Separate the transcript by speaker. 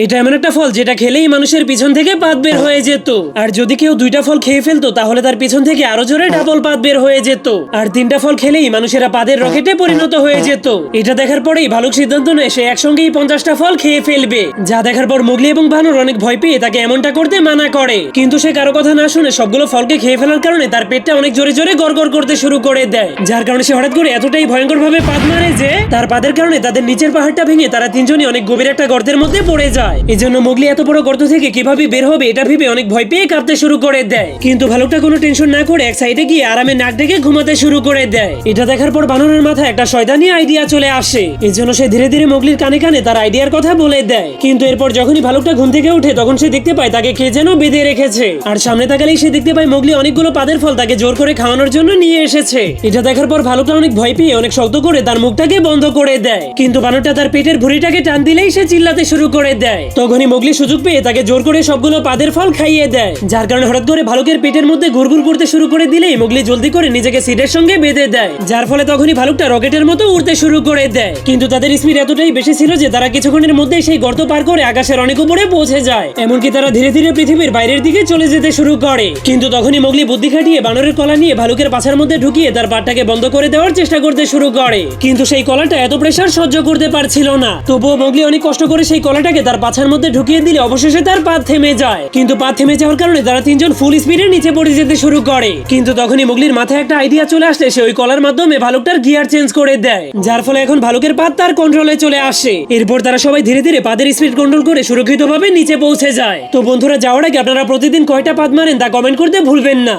Speaker 1: এটা এমন একটা ফল যেটা খেলেই মানুষের পিছন থেকে পাত বের হয়ে যেত। আর যদি কেউ 2টা ফল খেয়ে ফেলতো তাহলে তার পিছন থেকে আরো জোরে ডাবল পাত বের হয়ে যেত। আর 3টা ফল খেলেই মানুষেরা পাদের রকেটে পরিণত হয়ে যেত। এটা দেখার পরেই ভালুক সিদ্ধান্ত নেয় সে একসঙ্গেই 50টা ফল খেয়ে ফেলবে। যা দেখার পর মোগলি এবং বানর অনেক ভয় পেয়ে তাকে এমনটা করতে মানা করে, কিন্তু সে কারো কথা না শুনে সবগুলো ফলকে খেয়ে ফেলার কারণে তার পেটটা অনেক জোরে জোরে গড়গড় করতে শুরু করে দেয়। যার কারণে সে হঠাৎ করে এতটাই ভয়ঙ্কর ভাবে পাদ মারে যে তার পাদের কারণে তাদের নিচের পাহাড়টা ভেঙে তারা তিনজনই অনেক গভীর একটা গর্তের মধ্যে পড়ে যায়। এজন্য মোগলি এত বড় গর্ত থেকে কিভাবে বের হবে এটা ভেবে অনেক ভয় পেয়ে কাঁপতে শুরু করে দেয়। কিন্তু ভালুকটা কোনো টেনশন না করে এক সাইডে গিয়ে আরামে নাক ডেকে ঘুমাতে শুরু করে দেয়। এটা দেখার পর বানরের মাথায় একটা শয়তানি আইডিয়া চলে আসে। এজন্য সে ধীরে ধীরে মোগলির কানে কানে তার আইডিয়ার কথা বলে দেয়। কিন্তু এরপর যখনই ভালুকটা ঘুম থেকে উঠে তখন সে দেখতে পায় তাকে কে যেন বেঁধে রেখেছে। আর সামনে তাকালেই সে দেখতে পায় মোগলি অনেকগুলো পাদের ফল তাকে জোর করে খাওয়ানোর জন্য নিয়ে এসেছে। এটা দেখার পর ভালুকটা অনেক ভয় পেয়ে অনেক শক্ত করে তার মুখটাকে বন্ধ করে দেয়। কিন্তু বানরটা তার পেটের ভুঁড়িটাকে টান দিলেই সে চিল্লাতে শুরু করে দেয়। তখনই মোগলি সুযোগ পেয়ে তাকে জোর করে সবগুলো পাদের ফল খাইয়ে দেয়। যার কারণে হঠাৎ করে ভালুকের পেটের মধ্যে ঘুরঘুর করতে শুরু করে দিলেই মোগলি জলদি করে নিজেকে সিটের সঙ্গে বেঁধে দেয়। যার ফলে তখনই ভালুকটা রকেটের মতো উড়তে শুরু করে দেয়। কিন্তু তাদের স্পিড এতটাই বেশি ছিল যে তারা কিছুক্ষণের মধ্যেই সেই গর্ত পার করে আকাশের অনেক উপরে পৌঁছে যায়। এমনকি তারা ধীরে ধীরে পৃথিবীর বাইরের দিকে চলে যেতে শুরু করে। কিন্তু তখনই মোগলি বুদ্ধি খাটিয়ে বানরের কলা নিয়ে ভালুকের পাছার মধ্যে ঢুকিয়ে তার পাটটাকে বন্ধ করে দেওয়ার চেষ্টা করতে শুরু করে। কিন্তু সেই কলাটা এত প্রেসার সহ্য করতে পারছিল না। তবুও মোগলি অনেক কষ্ট করে সেই কলাটাকে তার পাছার মধ্যে ঢুকিয়ে দিলে অবশেষে তার পা থেমে যায়। কিন্তু পা থেমে যাওয়ার কারণে তারা তিনজন ফুল স্পিডে নিচে পড়ে যেতে শুরু করে। কিন্তু তখনই মোগলির মাথায় একটা আইডিয়া চলে আসলে সে ওই কলার মাধ্যমে ভালুকটার গিয়ার চেঞ্জ করে দেয়। যার ফলে এখন ভালুকের পা তার কন্ট্রোলে চলে আসে। এরপর তারা সবাই ধীরে ধীরে পাদের স্পিড কন্ট্রোল করে সুরক্ষিতভাবে নিচে পৌঁছে যায়। তো বন্ধুরা, যাওয়ার আগে আপনারা প্রতিদিন কয়টা পাদ মারেন তা কমেন্ট করতে ভুলবেন না।